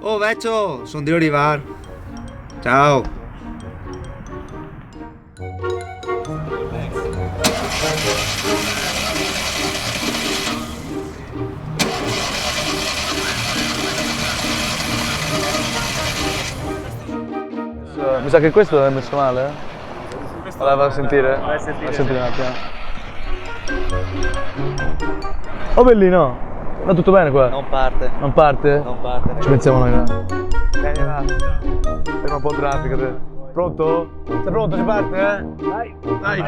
Oh vecchio, sono di arrivare. Ciao. Mi sa che questo è messo male, eh? Allora, vai a sentire. Vai a sentire un attimo. Oh bellino! Va tutto bene qua? Non parte. Non parte? Non parte. Ci pensiamo noi là. Vieni là. Ferma un po' il traffico te. Pronto? Sei pronto? Si parte, eh? Dai! Dai!